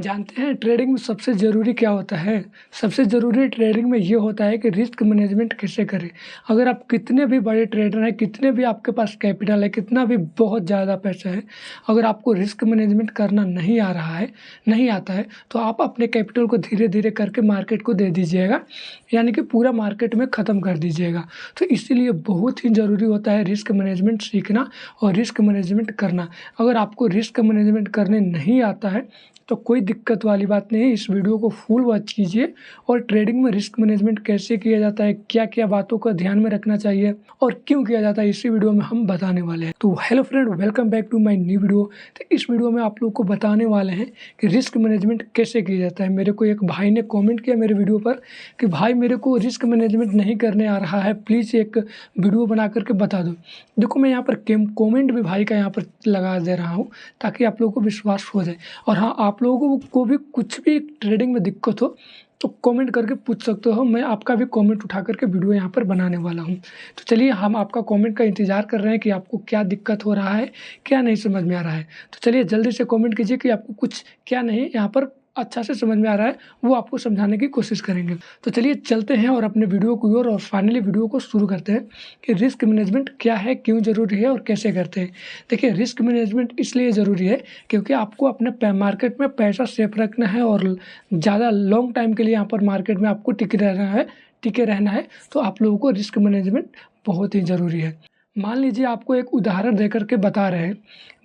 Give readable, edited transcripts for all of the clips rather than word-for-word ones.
जानते हैं ट्रेडिंग में सबसे ज़रूरी क्या होता है? सबसे ज़रूरी ट्रेडिंग में ये होता है कि रिस्क मैनेजमेंट कैसे करें। अगर आप कितने भी बड़े ट्रेडर हैं, कितने भी आपके पास कैपिटल है, कितना भी बहुत ज़्यादा पैसा है, अगर आपको रिस्क मैनेजमेंट करना नहीं आ रहा है, नहीं आता है, तो आप अपने कैपिटल को धीरे-धीरे करके मार्केट को दे दीजिएगा, यानी कि पूरा मार्केट में ख़त्म कर दीजिएगा। तो इसीलिए बहुत ही ज़रूरी होता है रिस्क मैनेजमेंट सीखना और रिस्क मैनेजमेंट करना। अगर आपको रिस्क मैनेजमेंट करने नहीं आता है तो कोई दिक्कत वाली बात नहीं है। इस वीडियो को फुल वॉच कीजिए और ट्रेडिंग में रिस्क मैनेजमेंट कैसे किया जाता है, क्या-क्या बातों का ध्यान में रखना चाहिए और क्यों किया जाता है, इसी वीडियो में हम बताने वाले हैं। तो hello friend, welcome back to my new video. तो इस वीडियो में आप लोग को बताने वाले हैं कि रिस्क मैनेजमेंट कैसे किया जाता है। मेरे को एक भाई ने कॉमेंट किया मेरे वीडियो पर कि भाई मेरे को रिस्क मैनेजमेंट नहीं करने आ रहा है, प्लीज़ एक वीडियो बना करके बता दो। देखो मैं यहाँ पर कॉमेंट भी भाई का यहाँ पर लगा दे रहा हूँ ताकि आप लोगों को विश्वास हो जाए। और हाँ, आप लोगों को भी कुछ भी ट्रेडिंग में दिक्कत हो तो कमेंट करके पूछ सकते हो, मैं आपका भी कमेंट उठा करके वीडियो यहाँ पर बनाने वाला हूँ। तो चलिए हम आपका कमेंट का इंतज़ार कर रहे हैं कि आपको क्या दिक्कत हो रहा है, क्या नहीं समझ में आ रहा है। तो चलिए जल्दी से कमेंट कीजिए कि आपको कुछ क्या नहीं यहाँ पर अच्छा से समझ में आ रहा है, वो आपको समझाने की कोशिश करेंगे। तो चलिए चलते हैं और अपने वीडियो की ओर और फाइनली वीडियो को शुरू करते हैं कि रिस्क मैनेजमेंट क्या है, क्यों ज़रूरी है और कैसे करते हैं। देखिए रिस्क मैनेजमेंट इसलिए ज़रूरी है क्योंकि आपको अपने मार्केट में पैसा सेफ रखना है और ज़्यादा लॉन्ग टाइम के लिए यहाँ पर मार्केट में आपको टिके रहना है, तो आप लोगों को रिस्क मैनेजमेंट बहुत ही ज़रूरी है। मान लीजिए आपको एक उदाहरण दे करके बता रहे हैं।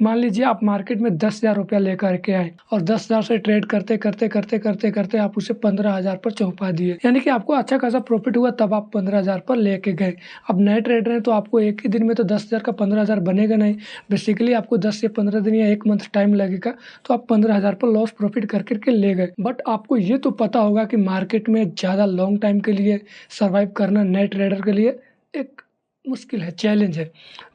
मान लीजिए आप मार्केट में 10,000 रुपया लेकर के आए और 10,000 से ट्रेड करते आप उसे 15,000 पर चौंका दिए, यानी कि आपको अच्छा खासा प्रॉफिट हुआ, तब आप 15,000 पर लेके गए। अब नए ट्रेडर हैं तो आपको एक ही दिन में तो 10,000 का 15,000 बनेगा नहीं, बेसिकली आपको 10 से 15 दिन या 1 मंथ टाइम लगेगा, तो आप 15,000 पर लॉस प्रॉफिट कर करके ले गए। बट आपको ये तो पता होगा कि मार्केट में ज़्यादा लॉन्ग टाइम के लिए सर्वाइव करना नए ट्रेडर के लिए एक मुश्किल है, चैलेंज है।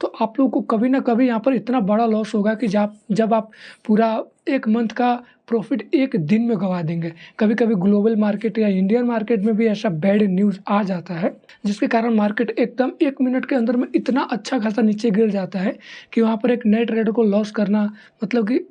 तो आप लोगों को कभी ना कभी यहाँ पर इतना बड़ा लॉस होगा कि जब आप पूरा 1 मंथ का प्रॉफिट एक दिन में गंवा देंगे। कभी-कभी ग्लोबल मार्केट या इंडियन मार्केट में भी ऐसा बैड न्यूज़ आ जाता है, जिसके कारण मार्केट एकदम 1 मिनट के अंदर में इतना अच्छा खासा नीचे गिर जाता है कि वहाँ पर एक नए ट्रेडर को लॉस करना मतलब कि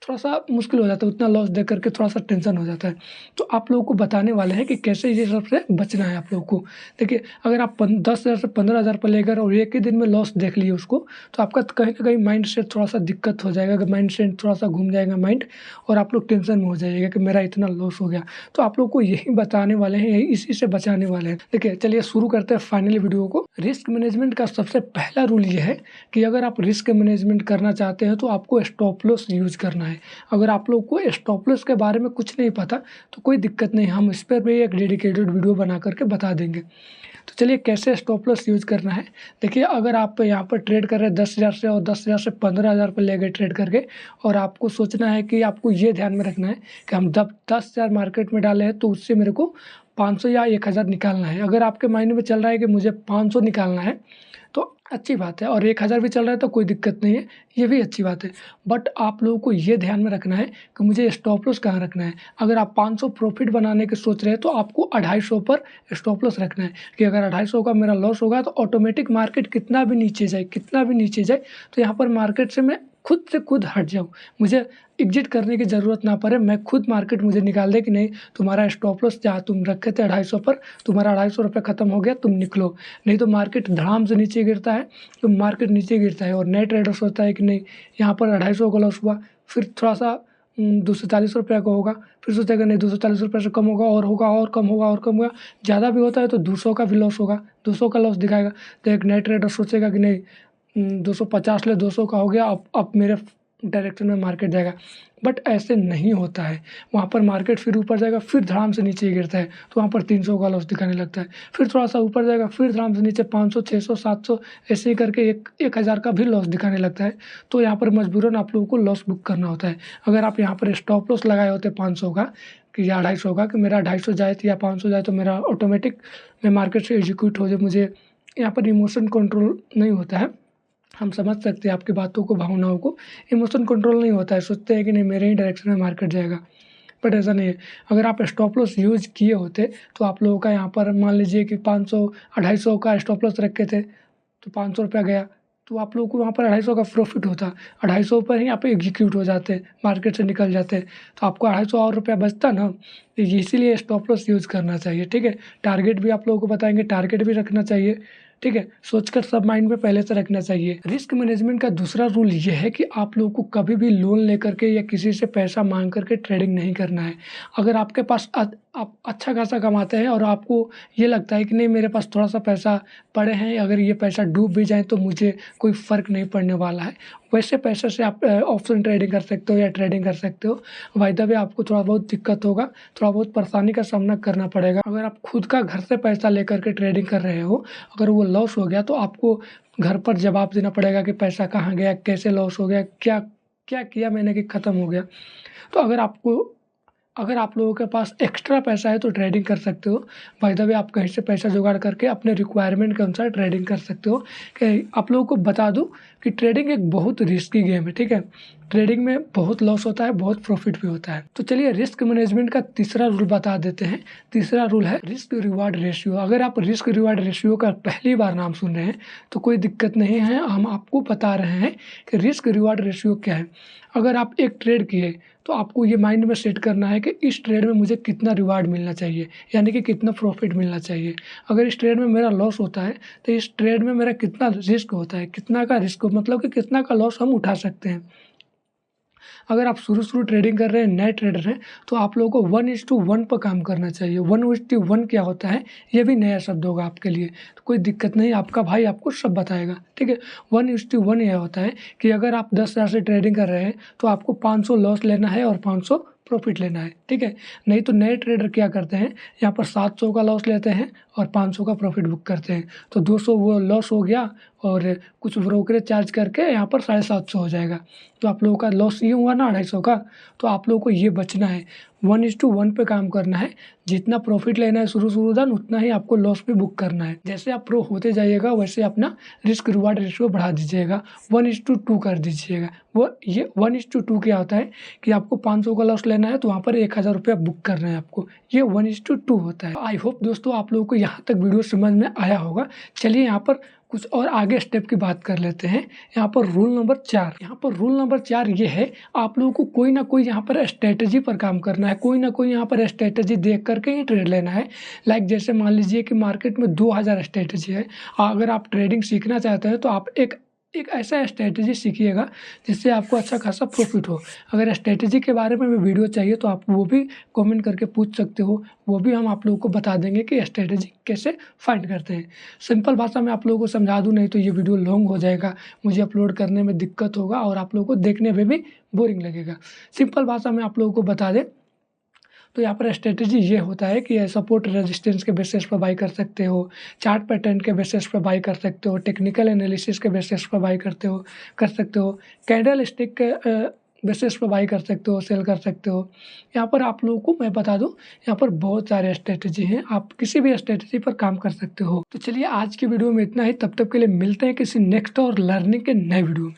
थोड़ा-सा मुश्किल हो जाता है। उतना लॉस देख कर के थोड़ा-सा टेंशन हो जाता है। तो आप लोगों को बताने वाले हैं कि कैसे ये सब से बचना है आप लोगों को। देखिए अगर आप 10,000 से 15,000 पर लेकर और एक ही दिन में लॉस देख लिए उसको, तो आपका कहीं न कहीं माइंड सेट थोड़ा-सा दिक्कत हो जाएगा, कि माइंड सेट थोड़ा-सा घूम जाएगा माइंड, और आप लोग टेंशन में हो जाइएगा कि मेरा इतना लॉस हो गया। तो आप लोग को यही बताने वाले हैं, यही इसी से बचाने वाले हैं। देखिए चलिए शुरू करते हैं फाइनली वीडियो को। रिस्क मैनेजमेंट का सबसे पहला रूल ये है कि अगर आप रिस्क मैनेजमेंट करना चाहते हैं तो आपको स्टॉप लॉस यूज़ करना है। अगर आप लोग को स्टॉप लॉस के बारे में कुछ नहीं पता तो कोई दिक्कत नहीं, हम इस पर भी एक डेडिकेटेड वीडियो बना करके बता देंगे। तो चलिए कैसे स्टॉप लॉस यूज़ करना है। देखिए अगर आप यहाँ पर ट्रेड कर रहे हैं 10,000 से और 10,000 से 15,000 पर ले गए ट्रेड करके, और आपको सोचना है कि आपको ये ध्यान में रखना है कि हम 10,000 मार्केट में डाले हैं तो उससे मेरे को 500 या 1,000 निकालना है। अगर आपके माइंड में चल रहा है कि मुझे 500 निकालना है तो अच्छी बात है, और 1,000 भी चल रहा है तो कोई दिक्कत नहीं है, ये भी अच्छी बात है। बट आप लोगों को ये ध्यान में रखना है कि मुझे स्टॉप लॉस कहाँ रखना है। अगर आप 500 प्रॉफिट बनाने के सोच रहे हैं तो आपको 250 पर स्टॉप लॉस रखना है कि अगर 250 का मेरा लॉस होगा तो ऑटोमेटिक मार्केट कितना भी नीचे जाए तो यहाँ पर मार्केट से मैं खुद से खुद हट जाऊँ, मुझे एग्जिट करने की ज़रूरत ना पड़े, मैं खुद मार्केट मुझे निकाल दे कि नहीं तुम्हारा स्टॉप लॉस जहाँ तुम रखे थे 250 पर, तुम्हारा 250 रुपये ख़त्म हो गया, तुम निकलो। नहीं तो मार्केट धड़ाम से नीचे गिरता है, तो मार्केट नीचे गिरता है और नए ट्रेडर सोचता है कि नहीं यहाँ पर 250 का लॉस हुआ, फिर थोड़ा-सा 240 रुपये का होगा, फिर सोचेगा नहीं 240 रुपये से कम होगा और होगा और कम होगा, ज़्यादा भी होता है तो 200 का भी लॉस होगा, 200 का लॉस दिखाएगा। तो एक नए ट्रेडर सोचेगा कि नहीं 250 ले 200 का हो गया, अब मेरे डायरेक्शन में मार्केट जाएगा। बट ऐसे नहीं होता है, वहाँ पर मार्केट फिर ऊपर जाएगा, फिर धड़ाम से नीचे गिरता है तो वहाँ पर 300 का लॉस दिखाने लगता है, फिर थोड़ा सा ऊपर जाएगा, फिर धड़ाम से नीचे 500, 600, 700 ऐसे ही करके 1,000 का भी लॉस दिखाने लगता है। तो यहाँ पर मजबूरन आप लोगों को लॉस बुक करना होता है। अगर आप यहाँ पर स्टॉप लॉस लगाए होते 500 का कि या 250 का, कि मेरा 250 जाए या 500 जाए तो मेरा ऑटोमेटिक मैं मार्केट से एग्जीक्यूट हो जाए, मुझे यहाँ पर इमोशन कंट्रोल नहीं होता है। हम समझ सकते हैं आपकी बातों को, भावनाओं को, इमोशन कंट्रोल नहीं होता है, सोचते हैं कि नहीं मेरे ही डायरेक्शन में मार्केट जाएगा, बट ऐसा नहीं है। अगर आप स्टॉप लॉस यूज़ किए होते तो आप लोगों का यहाँ पर मान लीजिए कि 500 250 का स्टॉप लॉस रखे थे तो 500 रुपया गया, तो आप लोगों को वहाँ पर 250 का प्रॉफिट होता, 250 पर ही आप एग्जीक्यूट हो जाते, मार्केट से निकल जाते, तो आपको 250 और रुपया बचता ना। तो इसीलिए स्टॉप लॉस यूज़ करना चाहिए, ठीक है। टारगेट भी आप लोगों को बताएंगे, टारगेट भी रखना चाहिए, ठीक है। सोचकर सब माइंड में पहले से रखना चाहिए। रिस्क मैनेजमेंट का दूसरा रूल ये है कि आप लोगों को कभी भी लोन लेकर के या किसी से पैसा मांग करके ट्रेडिंग नहीं करना है। अगर आपके पास आप अच्छा खासा कमाते हैं और आपको ये लगता है कि नहीं मेरे पास थोड़ा सा पैसा पड़े हैं, अगर ये पैसा डूब भी जाए तो मुझे कोई फ़र्क नहीं पड़ने वाला है, वैसे पैसे से आप ऑप्शन ट्रेडिंग कर सकते हो या ट्रेडिंग कर सकते हो। बाय द वे आपको थोड़ा बहुत दिक्कत होगा, थोड़ा बहुत परेशानी का सामना करना पड़ेगा। अगर आप खुद का घर से पैसा लेकर के ट्रेडिंग कर रहे हो, अगर वो लॉस हो गया तो आपको घर पर जवाब देना पड़ेगा कि पैसा कहाँ गया, कैसे लॉस हो गया, क्या क्या किया मैंने कि ख़त्म हो गया। तो अगर आप लोगों के पास एक्स्ट्रा पैसा है तो ट्रेडिंग कर सकते हो। बाय द वे आप कहीं से पैसा जुगाड़ करके अपने रिक्वायरमेंट के अनुसार ट्रेडिंग कर सकते हो। कि आप लोगों को बता दूं कि ट्रेडिंग एक बहुत रिस्की गेम है, ठीक है। ट्रेडिंग में बहुत लॉस होता है, बहुत प्रॉफिट भी होता है। तो चलिए रिस्क मैनेजमेंट का तीसरा रूल बता देते हैं। तीसरा रूल है रिस्क रिवार्ड रेशियो। अगर आप रिस्क रिवार्ड रेशियो का पहली बार नाम सुन रहे हैं तो कोई दिक्कत नहीं है, हम आपको बता रहे हैं कि रिस्क रिवार्ड रेशियो क्या है। अगर आप एक ट्रेड किए तो आपको ये माइंड में सेट करना है कि इस ट्रेड में मुझे कितना रिवार्ड मिलना चाहिए, यानी कि कितना प्रॉफिट मिलना चाहिए। अगर इस ट्रेड में मेरा लॉस होता है तो इस ट्रेड में मेरा कितना रिस्क होता है, कितना का रिस्क मतलब कि कितना का लॉस हम उठा सकते हैं। अगर आप शुरू ट्रेडिंग कर रहे हैं, नए ट्रेडर हैं, तो आप लोगों को 1:1 पर काम करना चाहिए। 1:1 क्या होता है ये भी नया शब्द होगा आपके लिए, तो कोई दिक्कत नहीं, आपका भाई आपको सब बताएगा, ठीक है। 1:1 यह होता है कि अगर आप 10,000 से ट्रेडिंग कर रहे हैं तो आपको 500 लॉस लेना है और 500 प्रॉफिट लेना है, ठीक है। नहीं तो नए ट्रेडर क्या करते हैं, यहाँ पर 700 का लॉस लेते हैं और 500 का प्रॉफिट बुक करते हैं, तो 200 वो लॉस हो गया और कुछ ब्रोकरेज चार्ज करके यहाँ पर 750 हो जाएगा। तो आप लोगों का लॉस ये हुआ ना 250 का। तो आप लोगों को ये बचना है, 1:1 पे काम करना है। जितना प्रॉफिट लेना है शुरू उतना ही आपको लॉस भी बुक करना है। जैसे आप प्रो होते जाइएगा वैसे अपना रिस्क रिवार्ड रेशियो बढ़ा दीजिएगा, 1:2 कर दीजिएगा। वो ये 1:2 क्या होता है कि आपको 500 का लॉस लेना है तो वहाँ पर 1000 रुपया बुक करना है आपको, ये 1:2 होता है। आई होप दोस्तों आप लोगों को यहाँ तक वीडियो समझ में आया होगा। चलिए यहाँ पर कुछ और आगे स्टेप की बात कर लेते हैं। यहाँ पर रूल नंबर 4, यहाँ पर रूल नंबर 4 ये है, आप लोगों को कोई ना कोई यहाँ पर स्ट्रेटजी पर काम करना है, कोई ना कोई यहाँ पर स्ट्रेटजी देख करके ही ट्रेड लेना है। लाइक जैसे मान लीजिए कि मार्केट में 2000 स्ट्रेटजी है, अगर आप ट्रेडिंग सीखना चाहते हैं तो आप एक ऐसा स्ट्रेटजी सीखिएगा जिससे आपको अच्छा खासा प्रॉफिट हो। अगर स्ट्रेटजी के बारे में भी वीडियो चाहिए तो आप वो भी कमेंट करके पूछ सकते हो, वो भी हम आप लोगों को बता देंगे कि स्ट्रेटजी कैसे फाइंड करते हैं। सिंपल भाषा में आप लोगों को समझा दूं, नहीं तो ये वीडियो लॉन्ग हो जाएगा, मुझे अपलोड करने में दिक्कत होगा और आप लोगों को देखने में भी बोरिंग लगेगा। सिंपल भाषा में आप लोगों को बता दें तो यहाँ पर स्ट्रेटजी ये होता है कि सपोर्ट रेजिस्टेंस के बेसिस पर बाई कर सकते हो, चार्ट पैटर्न के बेसिस पर बाई कर सकते हो, टेक्निकल एनालिसिस के बेसिस पर बाई कर सकते हो, कैंडल स्टिक के बेसिस पर बाई कर सकते हो, सेल कर सकते हो। यहाँ पर आप लोगों को मैं बता दूँ, यहाँ पर बहुत सारे स्ट्रेटजी हैं, आप किसी भी स्ट्रेटजी पर काम कर सकते हो। तो चलिए आज की वीडियो में इतना ही, तब तक के लिए मिलते हैं किसी नेक्स्ट और लर्निंग के नए वीडियो में।